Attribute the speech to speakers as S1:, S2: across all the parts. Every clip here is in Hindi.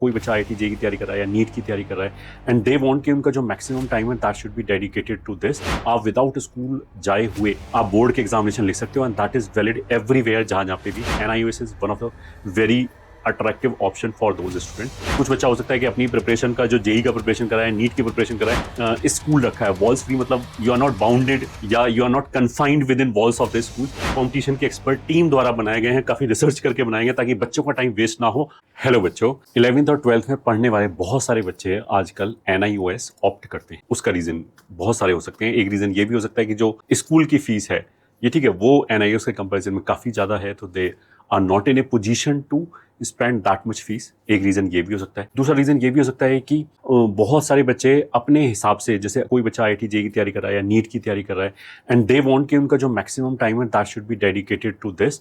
S1: कोई बच्चा आईआईटी जेईई की तैयारी कर रहा है या नीट की तैयारी कर रहा है एंड दे वांट कि उनका जो मैक्सिमम टाइम है that should be dedicated to this. आप विदाउट स्कूल जाए हुए आप बोर्ड के एग्जामिनेशन लिख सकते हो and that is valid everywhere जहां जहां पे भी। NIOS is one of the very attractive option for those student. कुछ बच्चा हो सकता है कि अपनी प्रिपरेशन का जो जेई का प्रिपरेशन कर रहा है, नीट की प्रिपरेशन कर रहा है, स्कूल रखा है वॉल्स फ्री, मतलब यू आर नॉट बाउंडेड या you are not confined within walls of the school. Competition की एक्सपर्ट टीम द्वारा बनाए गए हैं, काफी रिसर्च करके बनाए गए ताकि बच्चों का टाइम वेस्ट ना हो। हेलो बच्चों, 11th और 12th में पढ़ने वाले बहुत सारे बच्चे आजकल एनआईओएस ऑप्ट करते हैं। उसका रीजन बहुत सारे हो सकते हैं। एक रीजन ये भी हो सकता है कि जो स्कूल की फीस है ये ठीक है वो एनआईओएस के कंपैरिजन में काफी ज्यादा है, तो they are not in a position to spend that much fees. एक रीजन ये भी हो सकता है। दूसरा रीजन ये भी हो सकता है कि बहुत सारे बच्चे अपने हिसाब से, जैसे कोई बच्चा आईआईटी जेईई की तैयारी कर रहा है या नीट की तैयारी कर रहा है एंड दे वांट कि उनका जो मैक्सिमम टाइम है that should be dedicated to this.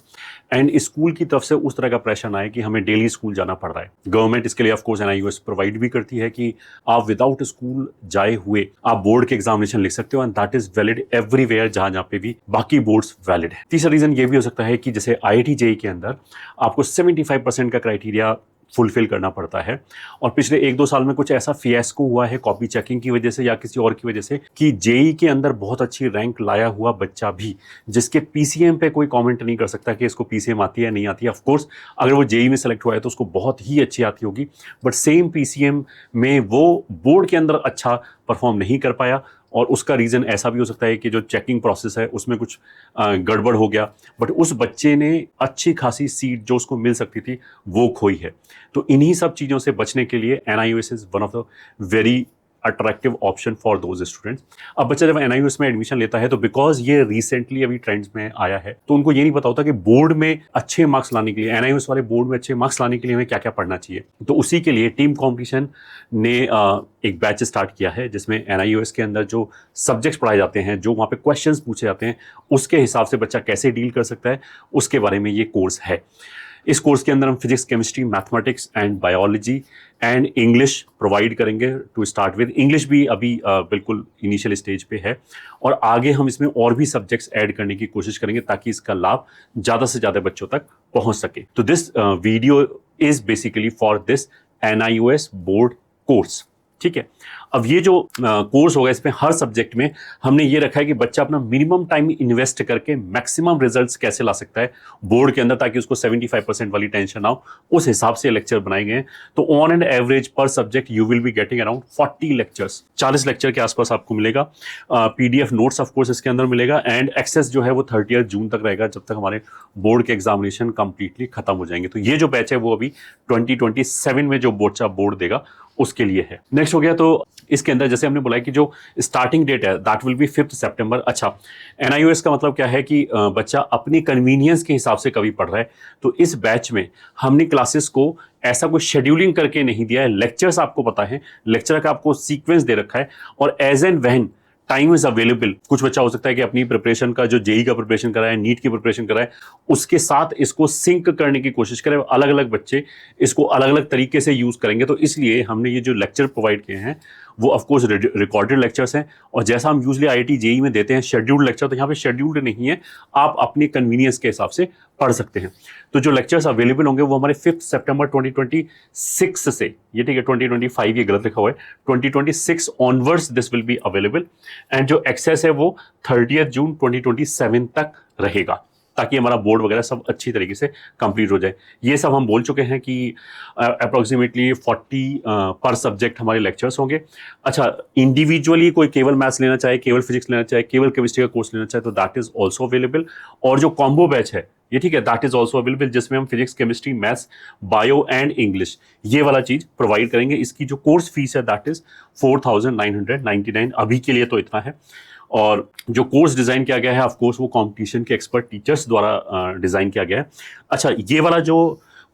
S1: And school की तरफ से उस तरह का प्रेशर ना आए कि हमें डेली स्कूल जाना पड़ रहा है। गवर्नमेंट इसके लिए ऑफकोर्स एनआईओएस प्रोवाइड भी करती है कि आप विदाउट स्कूल जाए हुए आप बोर्ड के एग्जामिनेशन लिख सकते हो and that is valid everywhere जहां जहां पे भी बाकी बोर्ड्स वैलिड है। तीसरा रीजन ये भी हो सकता है कि जैसे आईआईटी जेईई के अंदर आपको 75% का क्राइटेरिया फुलफिल करना पड़ता है और पिछले 1-2 साल में कुछ ऐसा फियास्को हुआ है कॉपी चेकिंग की वजह से या किसी और की वजह से कि जेईई के अंदर बहुत अच्छी रैंक लाया हुआ बच्चा भी जिसके पीसीएम पे कोई कमेंट नहीं कर सकता कि इसको पीसीएम आती है नहीं आती है। ऑफ कोर्स अगर वो जेईई में सेलेक्ट हुआ है तो उसको बहुत ही अच्छी आती होगी, बट सेम पीसीएम में वो बोर्ड के अंदर अच्छा परफॉर्म नहीं कर पाया और उसका रीज़न ऐसा भी हो सकता है कि जो चेकिंग प्रोसेस है उसमें कुछ गड़बड़ हो गया, बट उस बच्चे ने अच्छी खासी सीट जो उसको मिल सकती थी वो खोई है। तो इन्हीं सब चीज़ों से बचने के लिए NIOS is one of the very attractive option for those students. अब बच्चा जब एनआईओएस में एडमिशन लेता है तो बिकॉज ये रिसेंटली अभी ट्रेंड्स में आया है तो उनको ये नहीं पता होता कि बोर्ड में अच्छे मार्क्स लाने के लिए, एनआईओएस वाले बोर्ड में अच्छे मार्क्स लाने के लिए हमें क्या क्या पढ़ना चाहिए। तो उसी के लिए टीम कॉम्पिटिशन ने एक बैच स्टार्ट किया है जिसमें एनआईओएस के अंदर जो सब्जेक्ट्स पढ़ाए जाते हैं, जो वहाँ पे क्वेश्चंस पूछे जाते हैं, उसके हिसाब से बच्चा कैसे डील कर सकता है उसके बारे में ये कोर्स है। इस कोर्स के अंदर हम physics, chemistry, mathematics and biology and English provide करेंगे। टू स्टार्ट विद इंग्लिश भी अभी बिल्कुल इनिशियल स्टेज पे है और आगे हम इसमें और भी सब्जेक्ट्स ऐड करने की कोशिश करेंगे ताकि इसका लाभ ज़्यादा से ज़्यादा बच्चों तक पहुंच सके। तो this video is basically for this NIOS board course. ठीक है, अब ये जो कोर्स होगा इसमें हर सब्जेक्ट में हमने ये रखा है कि बच्चा अपना मिनिमम टाइम इन्वेस्ट करके मैक्सिमम रिजल्ट्स कैसे ला सकता है बोर्ड के अंदर ताकि उसको 75% वाली टेंशन ना हो, उस हिसाब से लेक्चर बनाए गए हैं। तो ऑन एंड एवरेज पर subject you will be getting around 40 lectures, 40 lecture के आसपास आपको मिलेगा। पीडीएफ नोट्स ऑफ कोर्स इसके अंदर मिलेगा एंड एक्सेस जो है वो 30 जून तक रहेगा जब तक हमारे बोर्ड के एग्जामिनेशन कंप्लीटली खत्म हो जाएंगे। तो ये जो बैच है वो अभी 2027 में जो बोर्ड देगा उसके लिए है। नेक्स्ट हो गया, तो इसके अंदर जैसे हमने बोला कि जो स्टार्टिंग डेट है दैट विल बी 5 सितंबर। अच्छा, एनआईओएस का मतलब क्या है कि बच्चा अपनी कन्वीनियंस के हिसाब से कभी पढ़ रहा है। तो इस बैच में हमने क्लासेस को ऐसा कोई शेड्यूलिंग करके नहीं दिया है। लेक्चर्स आपको पता है, लेक्चर का आपको सीक्वेंस दे रखा है और as and when time is available. कुछ बच्चा हो सकता है कि अपनी प्रिपरेशन का जो जेईई का प्रिपरेशन कर रहा है, नीट की प्रिपरेशन कर रहा है, उसके साथ इसको सिंक करने की कोशिश करें। अलग अलग बच्चे इसको अलग अलग तरीके से यूज करेंगे, तो इसलिए हमने ये जो लेक्चर प्रोवाइड किए हैं वो ऑफकोर्स रिकॉर्डेड लेक्चर्स हैं और जैसा हम यूजली आईआईटी जेईई में देते हैं शेड्यूल्ड लेक्चर, तो यहाँ पे शेड्यूल्ड नहीं है, आप अपनी कन्वीनियंस के हिसाब से पढ़ सकते हैं। तो जो लेक्चर्स अवेलेबल होंगे वो हमारे 5 सितंबर 2026 से, ये ठीक है 2025 ये गलत लिखा हुआ है, 2026 onwards this will be available and जो एक्सेस है वो 30 जून 2027 तक रहेगा ताकि हमारा बोर्ड वगैरह सब अच्छी तरीके से कंप्लीट हो जाए। ये सब हम बोल चुके हैं कि अप्रोक्सीमेटली 40 पर सब्जेक्ट हमारे लेक्चर्स होंगे। अच्छा, इंडिविजुअली कोई केवल मैथ्स लेना चाहे, केवल फिजिक्स लेना चाहे, केवल केमिस्ट्री का कोर्स लेना चाहे तो दैट इज ऑल्सो अवेलेबल। और जो कॉम्बो बैच है ये ठीक है दैट इज ऑल्सो अवेलेबल जिसमें हम physics, chemistry, maths, bio and English ये वाला चीज प्रोवाइड करेंगे। इसकी जो कोर्स फीस है दैट इज 4999 अभी के लिए तो इतना है। और जो कोर्स डिजाइन किया गया है ऑफ कोर्स वो कंपटीशन के एक्सपर्ट टीचर्स द्वारा डिजाइन किया गया है। अच्छा, ये वाला जो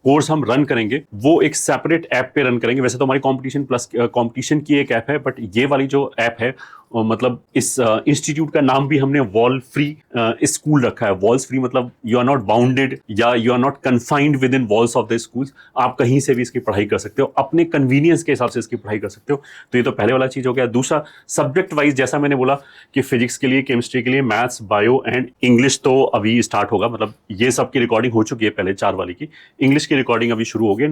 S1: कोर्स हम रन करेंगे वो एक सेपरेट ऐप पे रन करेंगे। वैसे तो हमारी कंपटीशन की एक ऐप है, बट ये वाली जो ऐप है मतलब इस इंस्टीट्यूट का नाम भी हमने वॉल फ्री स्कूल रखा है। वॉल्स फ्री मतलब यू आर नॉट बाउंडेड या you are not confined within walls of the schools. आप कहीं से भी इसकी पढ़ाई कर सकते हो, अपने कन्वीनियंस के हिसाब से इसकी पढ़ाई कर सकते हो। तो ये तो पहले वाला चीज हो गया। दूसरा, सब्जेक्ट वाइज जैसा मैंने बोला कि फिजिक्स के लिए, केमिस्ट्री के लिए, मैथ्स, बायो एंड इंग्लिश तो अभी स्टार्ट होगा, मतलब ये सब की रिकॉर्डिंग हो चुकी है पहले 4 वाली की। इंग्लिश की रिकॉर्डिंग अभी शुरू हो गई।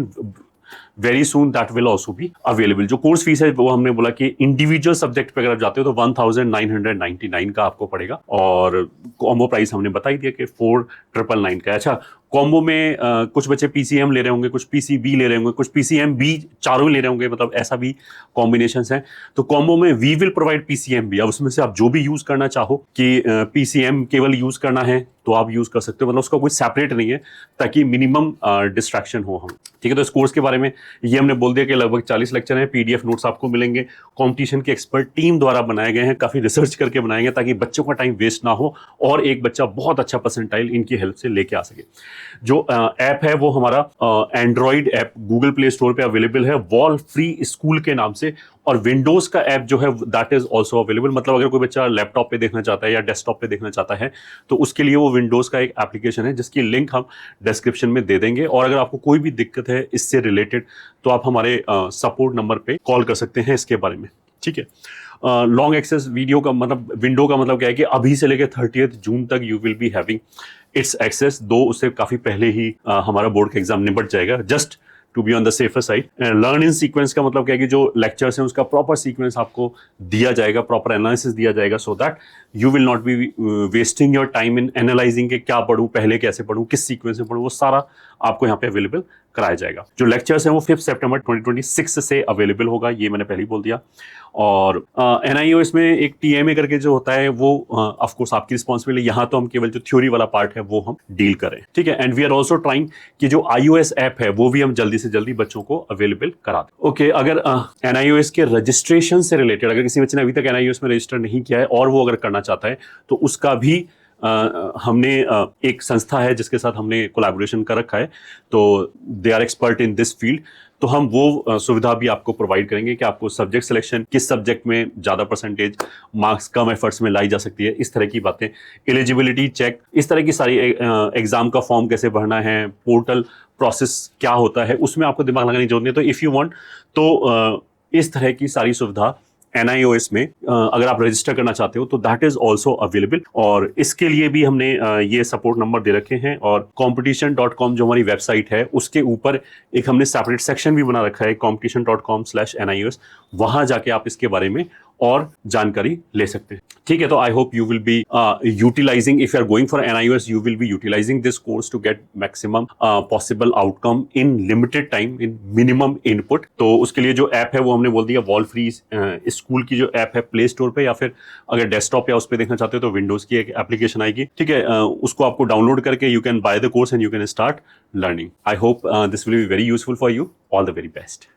S1: Very soon that will also be available. जो कोर्स फीस है वो हमने बोला कि इंडिविजुअल सब्जेक्ट पे अगर आप जाते हो तो 1999 का आपको पड़ेगा, और कॉम्बो प्राइस हमने बता ही दिया कि 4999 का है। अच्छा, कॉम्बो में कुछ बच्चे पीसीएम ले रहे होंगे, कुछ पीसीबी ले रहे होंगे, कुछ पीसीएम बी, चारों ही ले रहे होंगे, मतलब ऐसा भी कॉम्बिनेशंस हैं। तो कॉम्बो में we will provide PCM B. अब उसमें से आप जो भी यूज करना चाहो कि पीसीएम केवल यूज करना है तो आप यूज कर सकते हो, मतलब उसका कोई सेपरेट नहीं है, ताकि मिनिमम डिस्ट्रैक्शन हो हम। ठीक है, तो इस कोर्स के बारे में ये हमने बोल दिया कि लगभग 40 लेक्चर हैं, पीडीएफ नोट्स आपको मिलेंगे, कंपटीशन की एक्सपर्ट टीम द्वारा बनाए गए हैं, काफी रिसर्च करके बनाए गए ताकि बच्चों का टाइम वेस्ट ना हो और एक बच्चा बहुत अच्छा परसेंटाइल इनकी हेल्प से लेके आ सके। जो ऐप है वो हमारा Android app Google play store पे अवेलेबल है, वॉल फ्री स्कूल के नाम से, और विंडोज का ऐप जो है दैट इज ऑल्सो अवेलेबल। मतलब अगर कोई बच्चा लैपटॉप पे देखना चाहता है या डेस्कटॉप पे देखना चाहता है तो उसके लिए वो विंडोज का एक एप्लीकेशन है जिसकी लिंक हम डिस्क्रिप्शन में दे देंगे। और अगर आपको कोई भी दिक्कत है इससे रिलेटेड तो आप हमारे सपोर्ट नंबर पे कॉल कर सकते हैं इसके बारे में। ठीक है, लॉन्ग एक्सेस वीडियो का मतलब विंडो का मतलब क्या है कि अभी से लेकर 30 जून तक you will be having its axis, दो उससे काफी पहले ही हमारा बोर्ड का एग्जाम निपट जाएगा, just to be on the safer side. Learn in sequence का मतलब क्या है कि जो लेक्चर्स हैं उसका प्रॉपर सीक्वेंस आपको दिया जाएगा, प्रॉपर एनालिसिस दिया जाएगा, so that you will not be wasting your time in analysing के क्या पढ़ूं, पहले कैसे पढ़ूं, किस सीक्वेंस में पढ़ूं, वो सारा आपको यहाँ पे अवेलेबल कराया जाएगा। जो लेक्चर्स हैं वो 5 सितंबर 2026 से अवेलेबल होगा, ये मैंने पहले ही बोल दिया। और एनआईओएस में एक टीएमए करके जो होता है वो ऑफ कोर्स आपकी रिस्पॉन्सिबिलिटी, यहाँ तो हम केवल जो थ्योरी वाला पार्ट है वो हम डील करें। ठीक है, and we are also trying कि जो आईओएस ऐप है वो भी हम जल्दी से जल्दी बच्चों को अवेलेबल करा दें। ओके, अगर एनआईओएस के रजिस्ट्रेशन से रिलेटेड अगर किसी बच्चे ने अभी तक एनआईओएस में रजिस्टर नहीं किया है और वो अगर करना चाहता है तो उसका भी हमने एक संस्था है जिसके साथ हमने कोलैबोरेशन कर रखा है, तो they are expert in this field, तो हम वो सुविधा भी आपको प्रोवाइड करेंगे कि आपको सब्जेक्ट सिलेक्शन, किस सब्जेक्ट में ज़्यादा परसेंटेज, मार्क्स कम एफर्ट्स में लाई जा सकती है, इस तरह की बातें, एलिजिबिलिटी चेक, इस तरह की सारी एग्जाम का फॉर्म कैसे भरना है, पोर्टल प्रोसेस क्या होता है, उसमें आपको दिमाग लगाने की जरूरत नहीं है। तो इफ़ यू वांट तो इस तरह की सारी सुविधा एनआईओएस में अगर आप रजिस्टर करना चाहते हो तो दैट इज ऑल्सो अवेलेबल, और इसके लिए भी हमने ये सपोर्ट नंबर दे रखे हैं। और competition.com जो हमारी वेबसाइट है उसके ऊपर एक हमने सेपरेट सेक्शन भी बना रखा है, competition.com/NIOS, वहां जाके आप इसके बारे में और जानकारी ले सकते हैं। ठीक है, तो I hope you will be utilising, if you are going for NIOS you will be utilising this course to get maximum possible outcome in limited time, in minimum input. तो उसके लिए जो ऐप है वो हमने बोल दिया, वॉल फ्री स्कूल की जो ऐप है प्ले स्टोर पे, या फिर अगर डेस्कटॉप या उस पर देखना चाहते हो तो विंडोज की एक एप्लीकेशन आएगी। ठीक है, उसको आपको डाउनलोड करके you can by the course and you can start learning. I hope this will be very useful for you. All the very best.